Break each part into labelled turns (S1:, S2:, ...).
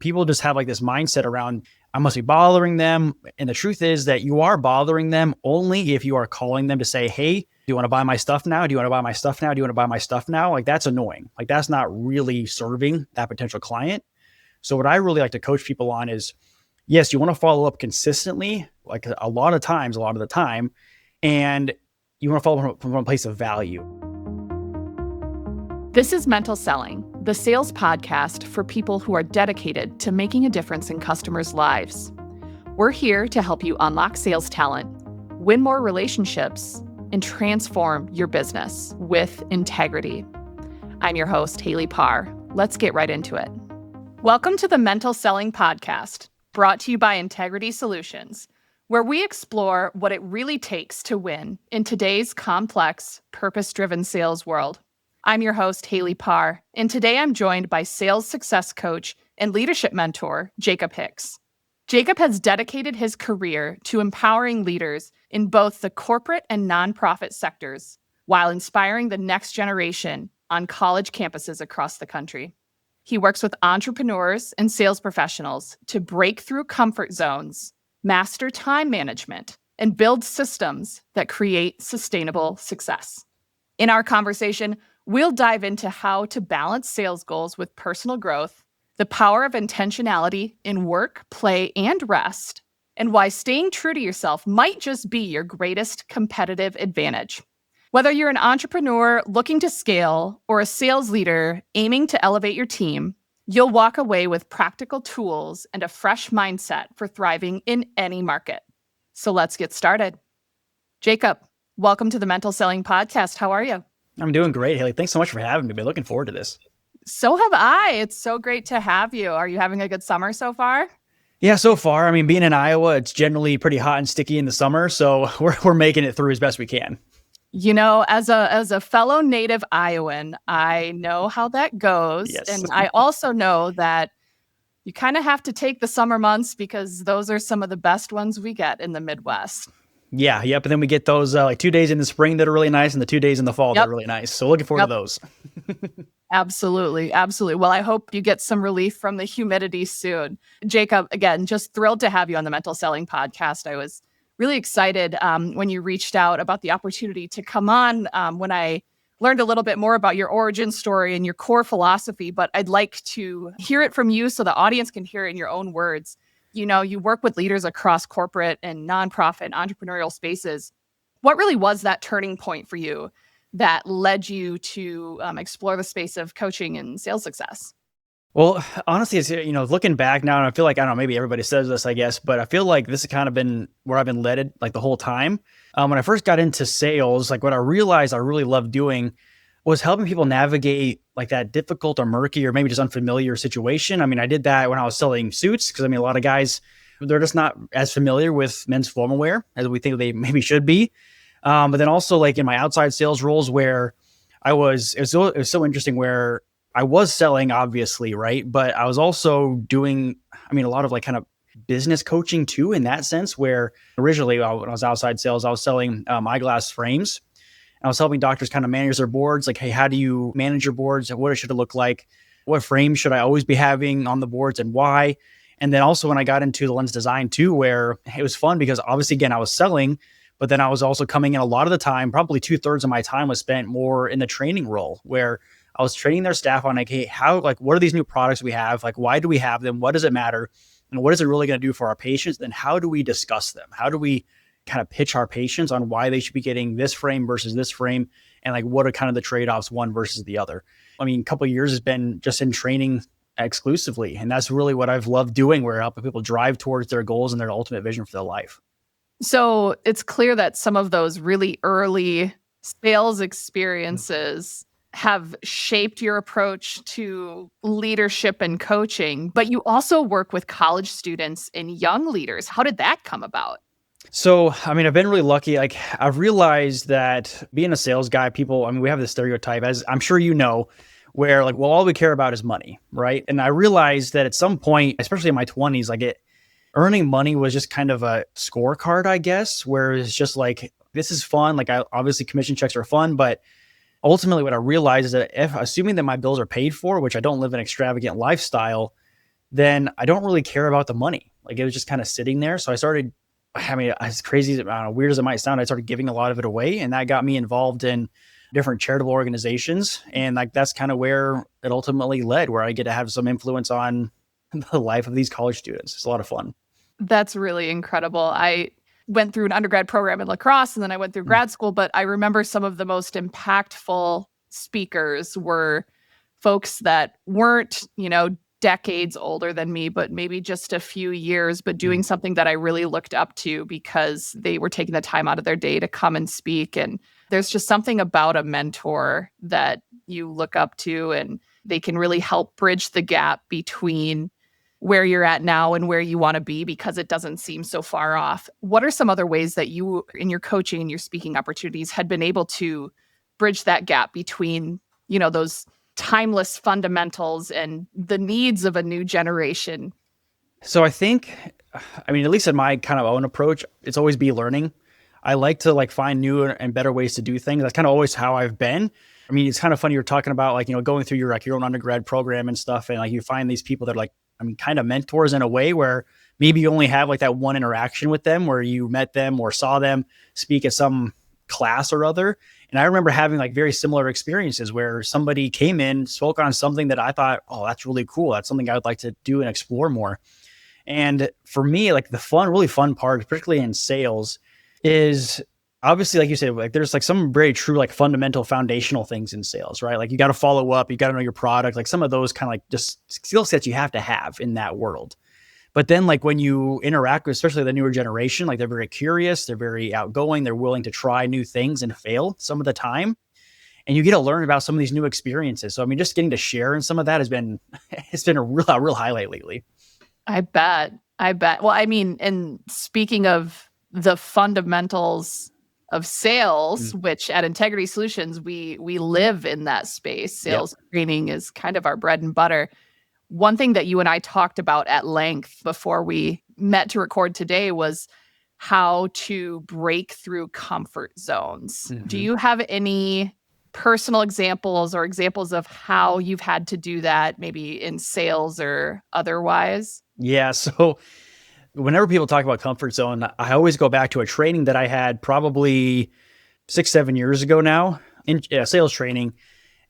S1: people just have like this mindset around, I must be bothering them. And the truth is that you are bothering them only if you are calling them to say, hey, do you want to buy my stuff now? Do you want to buy my stuff now? Do you want to buy my stuff now? Like that's annoying. Like that's not really serving that potential client. So what I really like to coach people on is, yes, you want to follow up consistently, like a lot of the time, and you want to follow from a place of value.
S2: This is Mental Selling, the sales podcast for people who are dedicated to making a difference in customers' lives. We're here to help you unlock sales talent, win more relationships, and transform your business with integrity. I'm your host, Haley Parr. Let's get right into it. Welcome to the Mental Selling podcast, brought to you by Integrity Solutions, where we explore what it really takes to win in today's complex, purpose-driven sales world. I'm your host, Haley Parr, and today I'm joined by sales success coach and leadership mentor, Jacob Hicks. Jacob has dedicated his career to empowering leaders in both the corporate and nonprofit sectors while inspiring the next generation on college campuses across the country. He works with entrepreneurs and sales professionals to break through comfort zones, master time management, and build systems that create sustainable success. In our conversation, we'll dive into how to balance sales goals with personal growth, the power of intentionality in work, play, and rest, and why staying true to yourself might just be your greatest competitive advantage. Whether you're an entrepreneur looking to scale or a sales leader aiming to elevate your team, you'll walk away with practical tools and a fresh mindset for thriving in any market. So let's get started. Jacob, welcome to the Mental Selling Podcast. How are you?
S1: I'm doing great, Haley. Thanks so much for having me. I've been looking forward to this.
S2: So have I. It's so great to have you. Are you having a good summer so far?
S1: Yeah, so far. I mean, being in Iowa, it's generally pretty hot and sticky in the summer, so we're making it through as best we can.
S2: You know, as a fellow native Iowan, I know how that goes.
S1: Yes.
S2: And I also know that you kind of have to take the summer months because those are some of the best ones we get in the Midwest.
S1: Yeah, yep. And then we get those like 2 days in the spring that are really nice and the 2 days in the fall that are really nice. So looking forward to those.
S2: Absolutely. Absolutely. Well, I hope you get some relief from the humidity soon. Jacob, again, just thrilled to have you on the Mental Selling Podcast. I was really excited when you reached out about the opportunity to come on when I learned a little bit more about your origin story and your core philosophy, but I'd like to hear it from you so the audience can hear it in your own words. You know, you work with leaders across corporate and nonprofit and entrepreneurial spaces. What really was that turning point for you that led you to explore the space of coaching and sales success?
S1: Well, honestly, it's, looking back now, and I feel like, I don't know, maybe everybody says this, I guess, but I feel like this has kind of been where I've been led like the whole time. When I first got into sales, like what I realized I really loved doing was helping people navigate like that difficult or murky or maybe just unfamiliar situation. I mean, I did that when I was selling suits because, I mean, a lot of guys, they're just not as familiar with men's formal wear as we think they maybe should be. But then also like in my outside sales roles where it was so interesting where I was selling, obviously, right? But I was also doing, I mean, a lot of like kind of business coaching too, in that sense, where originally when I was outside sales, I was selling eyeglass frames. I was helping doctors kind of manage their boards. Like, hey, how do you manage your boards? What should it look like? What frames should I always be having on the boards and why? And then also when I got into the lens design too, where it was fun because obviously, again, I was selling, but then I was also coming in a lot of the time, probably 2/3 of my time was spent more in the training role where I was training their staff on like, hey, what are these new products we have? Like, why do we have them? What does it matter? And what is it really going to do for our patients? Then how do we discuss them? How do we kind of pitch our patients on why they should be getting this frame versus this frame? And like, what are kind of the trade-offs one versus the other? I mean, a couple of years has been just in training exclusively. And that's really what I've loved doing, where helping people drive towards their goals and their ultimate vision for their life.
S2: So it's clear that some of those really early sales experiences have shaped your approach to leadership and coaching, but you also work with college students and young leaders. How did that come about?
S1: So, I mean, I've been really lucky. Like, I've realized that being a sales guy, people, I mean, we have this stereotype, as I'm sure you know, where like, well, all we care about is money, right? And I realized that at some point, especially in my 20s, like earning money was just kind of a scorecard, I guess, where it's just like, this is fun. Like, obviously commission checks are fun, but ultimately what I realized is that if assuming that my bills are paid for, which I don't live an extravagant lifestyle, then I don't really care about the money. Like it was just kind of sitting there. So I started, I mean, as crazy, I don't know, weird as it might sound, I started giving a lot of it away. And that got me involved in different charitable organizations. And like that's kind of where it ultimately led, where I get to have some influence on the life of these college students. It's a lot of fun.
S2: That's really incredible. I went through an undergrad program in lacrosse and then I went through
S1: Mm,
S2: grad school, but I remember some of the most impactful speakers were folks that weren't, decades older than me, but maybe just a few years, but
S1: mm.
S2: doing something that I really looked up to because they were taking the time out of their day to come and speak. And there's just something about a mentor that you look up to, and they can really help bridge the gap between where you're at now and where you want to be because it doesn't seem so far off. What are some other ways that you, in your coaching and your speaking opportunities, had been able to bridge that gap between, those timeless fundamentals and the needs of a new generation?
S1: So I think, I mean, at least in my kind of own approach, it's always be learning. I like to like find new and better ways to do things. That's kind of always how I've been. I mean, it's kind of funny you're talking about like, going through your like your own undergrad program and stuff. And like you find these people that are like, I mean, kind of mentors in a way where maybe you only have like that one interaction with them where you met them or saw them speak at some class or other. And I remember having like very similar experiences where somebody came in, spoke on something that I thought, oh, that's really cool. That's something I would like to do and explore more. And for me, like the really fun part, particularly in sales, is obviously, like you said, like there's like some very true, like fundamental foundational things in sales, right? Like you got to follow up, you got to know your product, like some of those kind of like just skill sets you have to have in that world. But then, like when you interact with, especially the newer generation, like they're very curious, they're very outgoing, they're willing to try new things and fail some of the time. And you get to learn about some of these new experiences. So, I mean, just getting to share in some of that has been, it's been a real highlight lately.
S2: I bet. I bet. Well, I mean, and speaking of the fundamentals of sales,
S1: Mm,
S2: which at Integrity Solutions, we live in that space.
S1: yep.
S2: Sales training is kind of our bread and butter. One thing that you and I talked about at length before we met to record today was how to break through comfort zones. Do
S1: Mm-hmm.
S2: you have any personal examples or examples of how you've had to do that, maybe in sales or otherwise?
S1: Yeah. So whenever people talk about comfort zone, I always go back to a training that I had probably 6, 7 years ago now in sales training.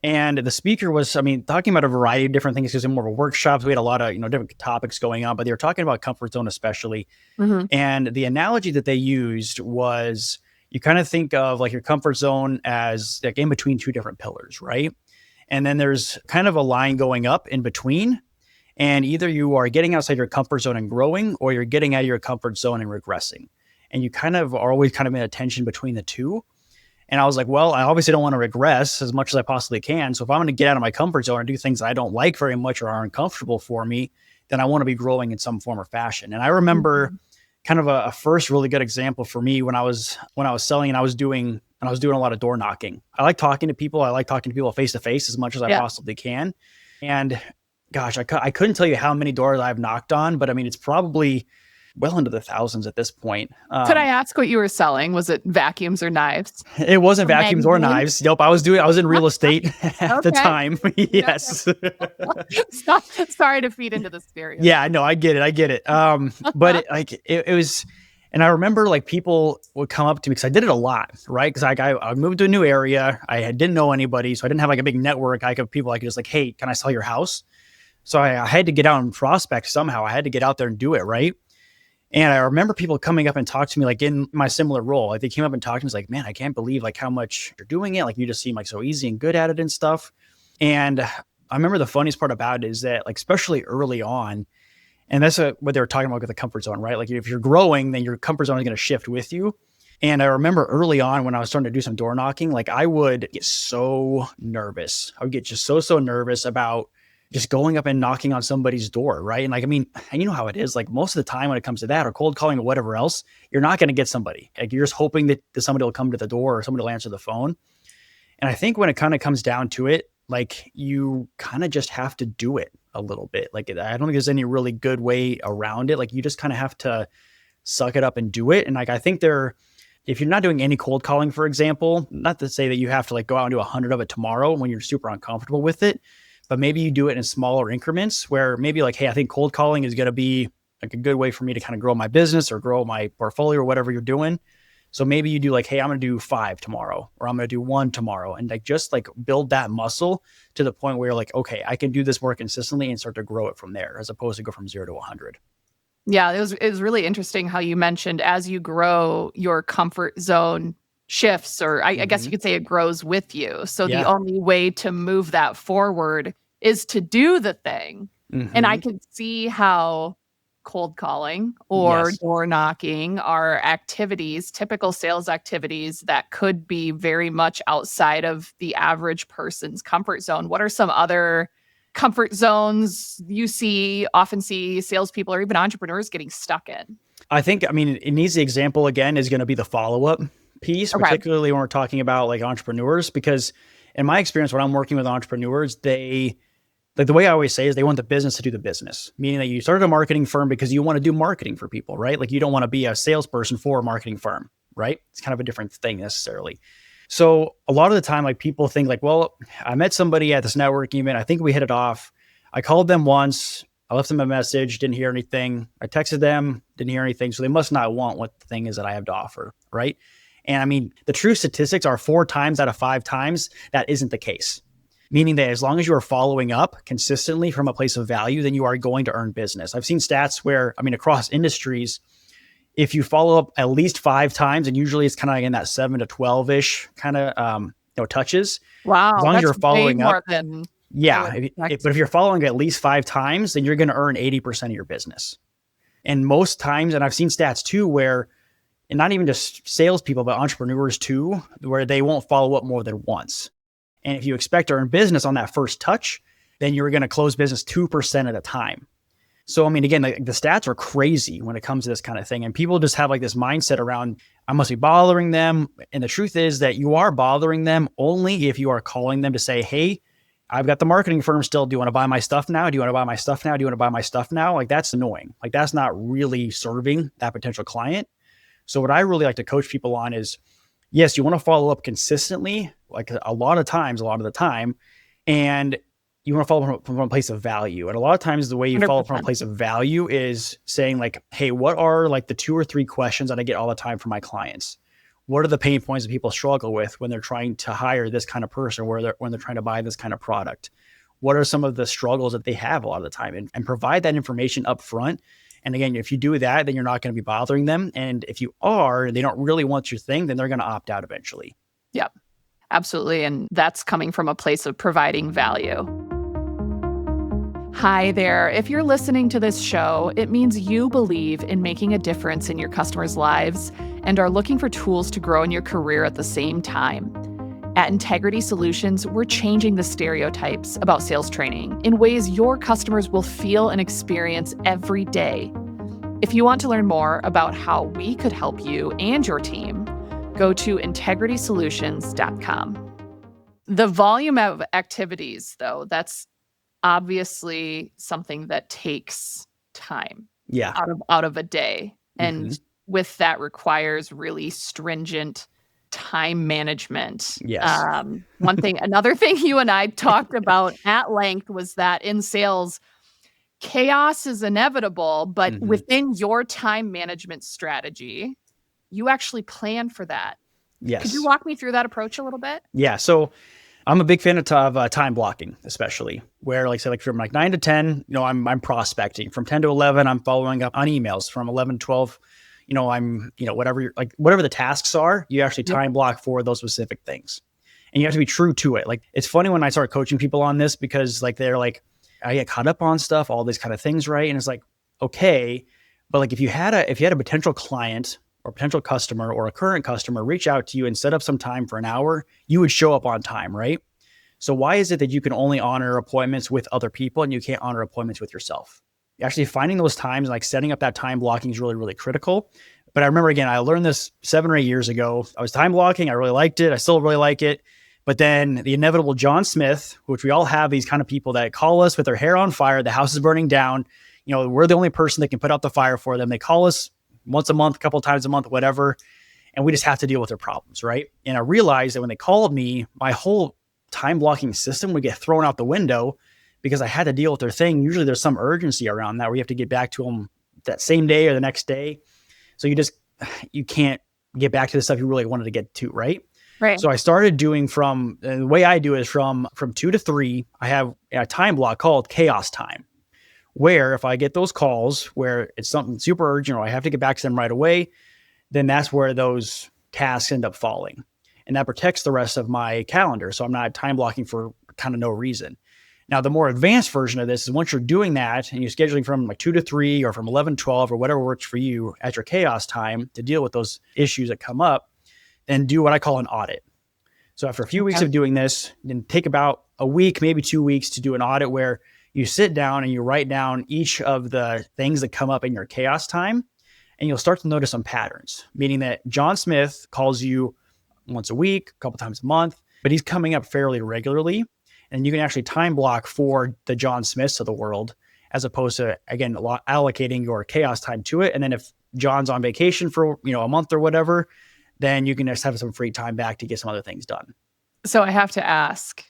S1: And the speaker was, I mean, talking about a variety of different things because in more of a workshop, we had a lot of, different topics going on, but they were talking about comfort zone especially.
S2: Mhm.
S1: And the analogy that they used was you kind of think of like your comfort zone as like in between two different pillars, right? And then there's kind of a line going up in between. And either you are getting outside your comfort zone and growing, or you're getting out of your comfort zone and regressing. And you kind of are always kind of in a tension between the two. And I was like, well, I obviously don't want to regress as much as I possibly can. So if I'm going to get out of my comfort zone and do things that I don't like very much or are uncomfortable for me, then I want to be growing in some form or fashion. And I remember
S2: Mhm.
S1: kind of a first really good example for me when I was selling and I was doing a lot of door knocking. I like talking to people. I like talking to people face to face as much as I
S2: Yeah.
S1: possibly can. And gosh, I couldn't tell you how many doors I've knocked on, but I mean, it's probably well into the thousands at this point.
S2: Could I ask what you were selling? Was it vacuums or knives?
S1: It wasn't
S2: Or
S1: vacuums or
S2: magazines?
S1: knives. Nope, I was in real estate at the
S2: Okay.
S1: time.
S2: Okay.
S1: Yes.
S2: Sorry to feed into the
S1: Yeah,
S2: stereotype.
S1: no, I get it. I get it. But it was, and I remember like people would come up to me because I did it a lot, right? Because like I moved to a new area, didn't know anybody, so I didn't have like a big network. I could people I could just like, hey, can I sell your house? So I had to get out and prospect somehow. I had to get out there and do it, right? And I remember people coming up and talk to me like in my similar role. Like they came up and talked to me, was like, man, I can't believe like how much you're doing it. Like you just seem like so easy and good at it and stuff. And I remember the funniest part about it is that like especially early on, and that's what they were talking about with the comfort zone, right? Like if you're growing, then your comfort zone is going to shift with you. And I remember early on when I was starting to do some door knocking, like I would get so nervous. I would get just so nervous about just going up and knocking on somebody's door, right? And like, I mean, and you know how it is. Like most of the time when it comes to that or cold calling or whatever else, you're not going to get somebody. Like you're just hoping that somebody will come to the door or somebody will answer the phone. And I think when it kind of comes down to it, like you kind of just have to do it a little bit. Like I don't think there's any really good way around it. Like you just kind of have to suck it up and do it. And like I think if you're not doing any cold calling, for example, not to say that you have to like go out and do 100 of it tomorrow when you're super uncomfortable with it, but maybe you do it in smaller increments where maybe like, hey, I think cold calling is going to be like a good way for me to kind of grow my business or grow my portfolio or whatever you're doing. So maybe you do like, hey, I'm going to do 5 tomorrow, or I'm going to do 1 tomorrow, and like just like build that muscle to the point where you're like, okay, I can do this more consistently and start to grow it from there, as opposed to go from 0 to 100.
S2: Yeah, it was really interesting how you mentioned as you grow, your comfort zone shifts, or I guess you could say it grows with you. So the
S1: Yeah.
S2: only way to move that forward is to do the thing. And I
S1: Hmm.
S2: can see how cold calling or
S1: Yes.
S2: door knocking are activities, typical sales activities that could be very much outside of the average person's comfort zone. What are some other comfort zones you often see salespeople or even entrepreneurs getting stuck in?
S1: I think, I mean, an easy example again is going to be the follow-up piece,
S2: Okay.
S1: particularly when we're talking about like entrepreneurs, because in my experience, when I'm working with entrepreneurs, like the way I always say is they want the business to do the business, meaning that you started a marketing firm because you want to do marketing for people, right? Like you don't want to be a salesperson for a marketing firm, right? It's kind of a different thing necessarily. So a lot of the time, like people think like, well, I met somebody at this networking event. I think we hit it off. I called them once. I left them a message, didn't hear anything. I texted them, didn't hear anything. So they must not want what the thing is that I have to offer, right? And I mean, the true statistics are 4 times out of 5 times that isn't the case. Meaning that as long as you are following up consistently from a place of value, then you are going to earn business. I've seen stats where, I mean, across industries, if you follow up at least 5 times, and usually it's kind of like in that 7 to 12-ish kind of touches, as
S2: Wow,
S1: long as
S2: that's
S1: you're
S2: way
S1: following up,
S2: more than I
S1: yeah.
S2: would expect.
S1: But if you're following at least 5 times, then you're going to earn 80% of your business. And most times, and I've seen stats too, where, and not even just salespeople, but entrepreneurs too, where they won't follow up more than once. And if you expect to earn business on that first touch, then you're going to close business 2% at a time. So, I mean, again, the stats are crazy when it comes to this kind of thing. And people just have like this mindset around, I must be bothering them. And the truth is that you are bothering them only if you are calling them to say, hey, I've got the marketing firm still. Do you want to buy my stuff now? Do you want to buy my stuff now? Do you want to buy my stuff now? Like that's annoying. Like that's not really serving that potential client. So what I really like to coach people on is, yes, you want to follow up consistently, like a lot of the time, and you want to follow from a place of value. And a lot of times the way you follow from a
S2: 100%.
S1: place of value is saying like, hey, what are like the 2 or 3 questions that I get all the time from my clients? What are the pain points that people struggle with when they're trying to hire this kind of person, when they're trying to buy this kind of product? What are some of the struggles that they have a lot of the time? And provide that information up front. And again, if you do that, then you're not going to be bothering them. And if you are, they don't really want your thing, then they're going to opt out eventually.
S2: Yep, absolutely. And that's coming from a place of providing value. Hi there. If you're listening to this show, it means you believe in making a difference in your customers' lives and are looking for tools to grow in your career at the same time. At Integrity Solutions, we're changing the stereotypes about sales training in ways your customers will feel and experience every day. If you want to learn more about how we could help you and your team, go to integritysolutions.com. The volume of activities, though, that's obviously something that takes time
S1: Yeah.
S2: out of a day.
S1: Hmm.
S2: And with that requires really stringent time management.
S1: Yes.
S2: Another thing you and I talked about at length was that in sales, chaos is inevitable, but
S1: Hmm.
S2: within your time management strategy, you actually plan for that. Could you
S1: Yes.
S2: walk me through that approach a little bit?
S1: Yeah. So I'm a big fan of time blocking, especially where, like, say, like from like 9 to 10, I'm prospecting. From 10 to 11, I'm following up on emails. From 11 to 12, I'm, whatever the tasks are, you actually
S2: Yep.
S1: time block for those specific things. And you have to be true to it. Like, it's funny when I start coaching people on this because like, they're like, I get caught up on stuff, all these kind of things. Right. And it's like, okay, but like if you had a potential client or potential customer or a current customer reach out to you and set up some time for an hour, you would show up on time, right? So why is it that you can only honor appointments with other people and you can't honor appointments with yourself? Actually finding those times, like setting up that time blocking is really, really critical. But I remember, again, I learned this 7 or 8 years ago. I was time blocking. I really liked it. I still really like it. But then the inevitable John Smith, which we all have these kind of people that call us with their hair on fire. The house is burning down. We're the only person that can put out the fire for them. They call us once a month, a couple of times a month, whatever. And we just have to deal with their problems, right? And I realized that when they called me, my whole time blocking system would get thrown out the window because I had to deal with their thing. Usually there's some urgency around that where you have to get back to them that same day or the next day. So you can't get back to the stuff you really wanted to get to, right?
S2: Right.
S1: So I started doing the way I do is from 2 to 3, I have a time block called chaos time, where if I get those calls where it's something super urgent or I have to get back to them right away, then that's where those tasks end up falling. And that protects the rest of my calendar. So I'm not time blocking for kind of no reason. Now, the more advanced version of this is once you're doing that and you're scheduling from like 2 to 3 or from 11 to 12 or whatever works for you at your chaos time to deal with those issues that come up, then do what I call an audit. So after a few weeks of doing this, then take about a week, maybe 2 weeks to do an audit where you sit down and you write down each of the things that come up in your chaos time. And you'll start to notice some patterns, meaning that John Smith calls you once a week, a couple times a month, but he's coming up fairly regularly. And you can actually time block for the John Smiths of the world, as opposed to, again, allocating your chaos time to it. And then if John's on vacation for, a month or whatever, then you can just have some free time back to get some other things done.
S2: So I have to ask,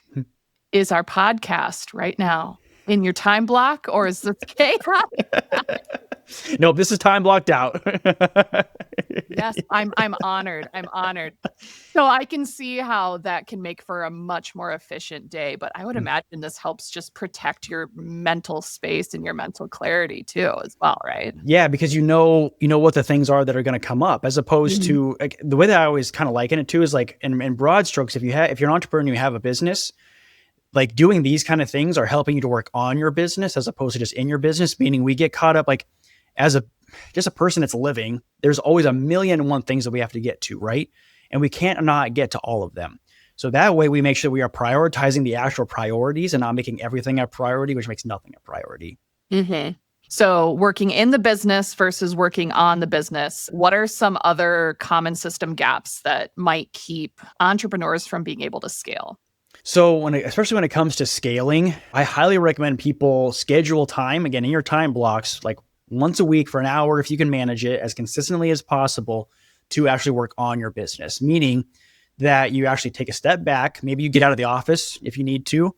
S2: is our podcast right now in your time block, or is this chaos?
S1: Nope, this is time blocked out.
S2: Yes, I'm honored. I'm honored. So I can see how that can make for a much more efficient day, but I would imagine this helps just protect your mental space and your mental clarity too, as well, right?
S1: Yeah, because you know what the things are that are going to come up, as opposed to like, the way that I always kind of liken it to is like in broad strokes, if you're an entrepreneur and you have a business, like doing these kind of things are helping you to work on your business as opposed to just in your business, meaning we get caught up like as just a person that's living, there's always a million and one things that we have to get to, right? And we can't not get to all of them. So that way we make sure we are prioritizing the actual priorities and not making everything a priority, which makes nothing a priority.
S2: Mm-hmm. So working in the business versus working on the business, what are some other common system gaps that might keep entrepreneurs from being able to scale?
S1: So especially when it comes to scaling, I highly recommend people schedule time, again, in your time blocks, like once a week for an hour, if you can manage it as consistently as possible, to actually work on your business, meaning that you actually take a step back. Maybe you get out of the office if you need to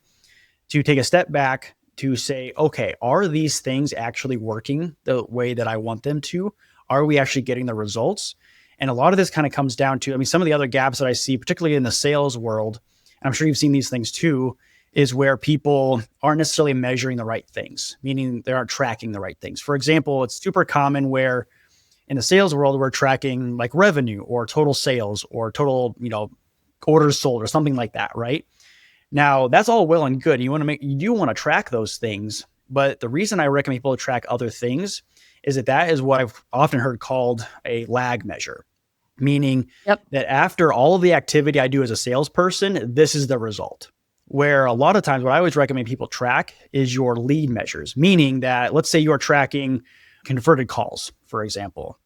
S1: take a step back to say, okay, are these things actually working the way that I want them to? Are we actually getting the results? And a lot of this kind of comes down to, some of the other gaps that I see, particularly in the sales world, and I'm sure you've seen these things too, is where people aren't necessarily measuring the right things, meaning they aren't tracking the right things. For example, it's super common where in the sales world, we're tracking like revenue or total sales or total, orders sold or something like that, right? Now, that's all well and good. You do want to track those things, but the reason I recommend people to track other things is that is what I've often heard called a lag measure, meaning that after all of the activity I do as a salesperson, this is the result. Where a lot of times what I always recommend people track is your lead measures, meaning that let's say you're tracking converted calls, for example.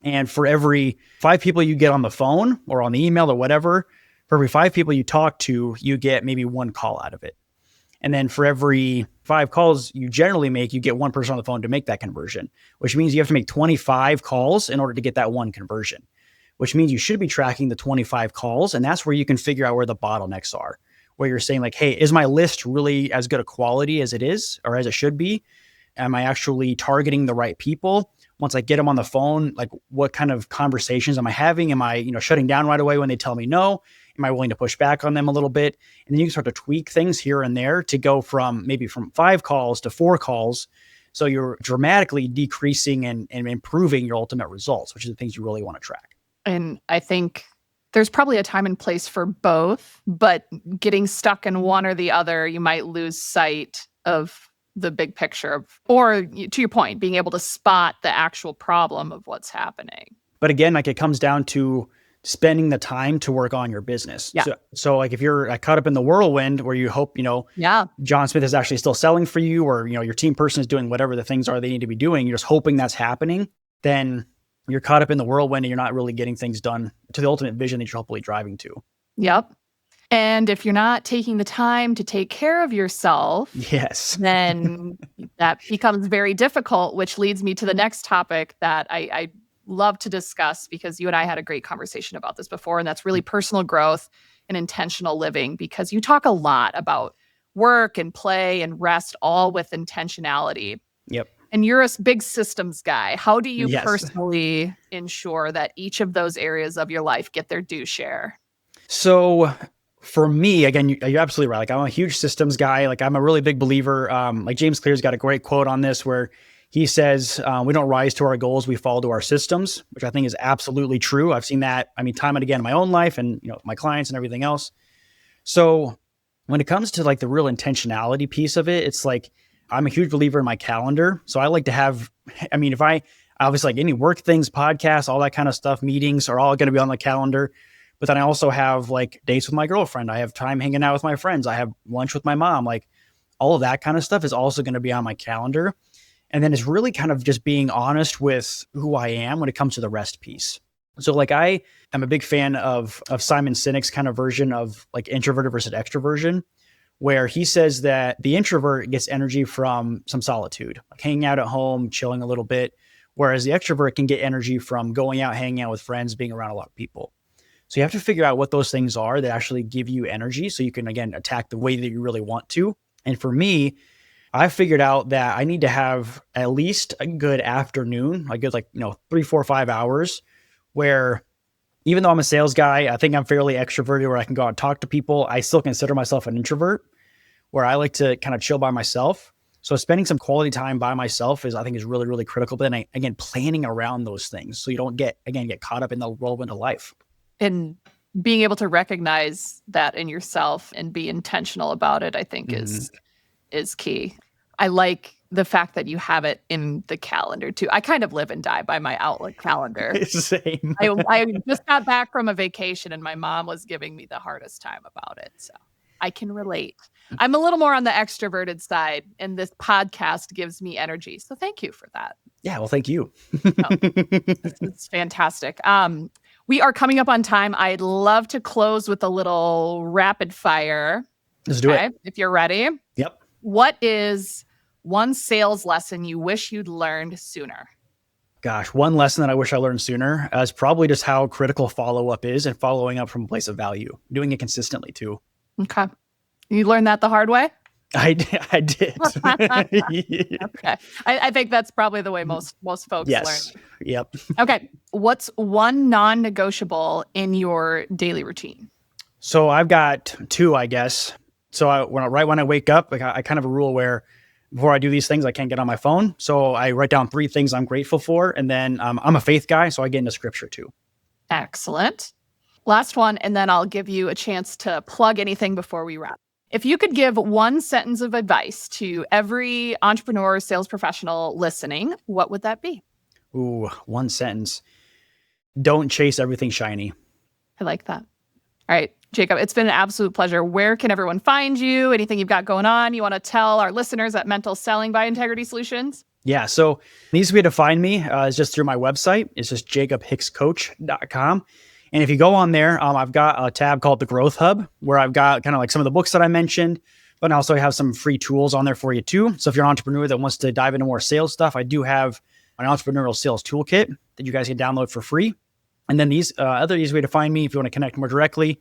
S1: And for every 5 people you get on the phone or on the email or whatever, for every 5 people you talk to, you get maybe 1 call out of it. And then for every 5 calls you generally make, you get 1 person on the phone to make that conversion, which means you have to make 25 calls in order to get that 1 conversion, which means you should be tracking the 25 calls. And that's where you can figure out where the bottlenecks are, where you're saying like, hey, is my list really as good a quality as it is or as it should be? Am I actually targeting the right people? Once I get them on the phone, like what kind of conversations am I having? Am I, shutting down right away when they tell me no? Am I willing to push back on them a little bit? And then you can start to tweak things here and there to go from 5 calls to 4 calls. So you're dramatically decreasing and improving your ultimate results, which is the things you really want to track.
S2: And I think there's probably a time and place for both, but getting stuck in one or the other, you might lose sight of the big picture or to your point, being able to spot the actual problem of what's happening.
S1: But again, like it comes down to spending the time to work on your business.
S2: Yeah.
S1: So like if you're caught up in the whirlwind where you hope, John Smith is actually still selling for you or, your team person is doing whatever the things are they need to be doing, you're just hoping that's happening, then you're caught up in the whirlwind and you're not really getting things done to the ultimate vision that you're hopefully driving to.
S2: Yep. And if you're not taking the time to take care of yourself,
S1: yes,
S2: then that becomes very difficult, which leads me to the next topic that I love to discuss because you and I had a great conversation about this before, and that's really personal growth and intentional living, because you talk a lot about work and play and rest, all with intentionality.
S1: Yep.
S2: And you're a big systems guy. How do you
S1: Yes.
S2: personally ensure that each of those areas of your life get their due share?
S1: So for me, again, you're absolutely right. Like I'm a huge systems guy. Like I'm a really big believer. Like James Clear's got a great quote on this where he says, we don't rise to our goals, we fall to our systems, which I think is absolutely true. I've seen that, time and again in my own life and, my clients and everything else. So when it comes to like the real intentionality piece of it, it's like, I'm a huge believer in my calendar. So I like to have, if I obviously like any work things, podcasts, all that kind of stuff, meetings are all going to be on the calendar. But then I also have like dates with my girlfriend. I have time hanging out with my friends. I have lunch with my mom. Like all of that kind of stuff is also going to be on my calendar. And then it's really kind of just being honest with who I am when it comes to the rest piece. So like I am a big fan of Simon Sinek's kind of version of like introverted versus extroversion, where he says that the introvert gets energy from some solitude, like hanging out at home, chilling a little bit, whereas the extrovert can get energy from going out, hanging out with friends, being around a lot of people. So you have to figure out what those things are that actually give you energy so you can, again, attack the way that you really want to. And for me, I figured out that I need to have at least a good afternoon, a good 3, 4, 5 hours where even though I'm a sales guy, I think I'm fairly extroverted where I can go out and talk to people. I still consider myself an introvert where I like to kind of chill by myself. So spending some quality time by myself I think is really, really critical. But then again, planning around those things so you don't get caught up in the whirlwind of life.
S2: And being able to recognize that in yourself and be intentional about it, I think is key. I like the fact that you have it in the calendar too. I kind of live and die by my Outlook calendar.
S1: Same.
S2: I just got back from a vacation and my mom was giving me the hardest time about it. So I can relate. I'm a little more on the extroverted side and this podcast gives me energy. So thank you for that.
S1: Yeah, well, thank you.
S2: It's fantastic. We are coming up on time. I'd love to close with a little rapid fire.
S1: Let's do it.
S2: If you're ready.
S1: Yep.
S2: What is one sales lesson you wish you'd learned sooner?
S1: Gosh, one lesson that I wish I learned sooner is probably just how critical follow-up is and following up from a place of value, doing it consistently too.
S2: Okay. You learned that the hard way?
S1: I did.
S2: Okay. I think that's probably the way most folks learn.
S1: Yep.
S2: Okay. What's one non-negotiable in your daily routine?
S1: So I've got 2, I guess. So right when I wake up, I kind of a rule where before I do these things, I can't get on my phone. So I write down 3 things I'm grateful for. And then I'm a faith guy, so I get into scripture too.
S2: Excellent. Last one, and then I'll give you a chance to plug anything before we wrap. If you could give one sentence of advice to every entrepreneur or sales professional listening, what would that be?
S1: Ooh, one sentence. Don't chase everything shiny.
S2: I like that. All right, Jacob, it's been an absolute pleasure. Where can everyone find you? Anything you've got going on you want to tell our listeners at Mental Selling by Integrity Solutions?
S1: Yeah, so the easiest way to find me is just through my website. It's just jacobhickscoach.com. And if you go on there, I've got a tab called the Growth Hub, where I've got kind of like some of the books that I mentioned, but I also have some free tools on there for you too. So if you're an entrepreneur that wants to dive into more sales stuff, I do have an entrepreneurial sales toolkit that you guys can download for free. And then these other easy way to find me, if you want to connect more directly,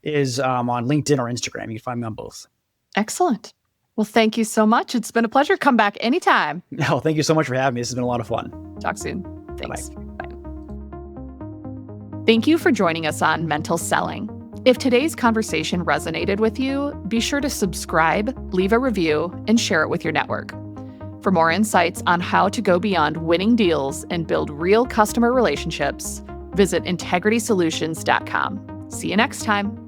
S1: is on LinkedIn or Instagram. You can find me on both.
S2: Excellent. Well, thank you so much. It's been a pleasure. Come back anytime.
S1: No, thank you so much for having me. This has been a lot of fun.
S2: Talk soon. Thanks.
S1: Bye.
S2: Bye. Thank you for joining us on Mental Selling. If today's conversation resonated with you, be sure to subscribe, leave a review, and share it with your network. For more insights on how to go beyond winning deals and build real customer relationships, visit integritysolutions.com. See you next time.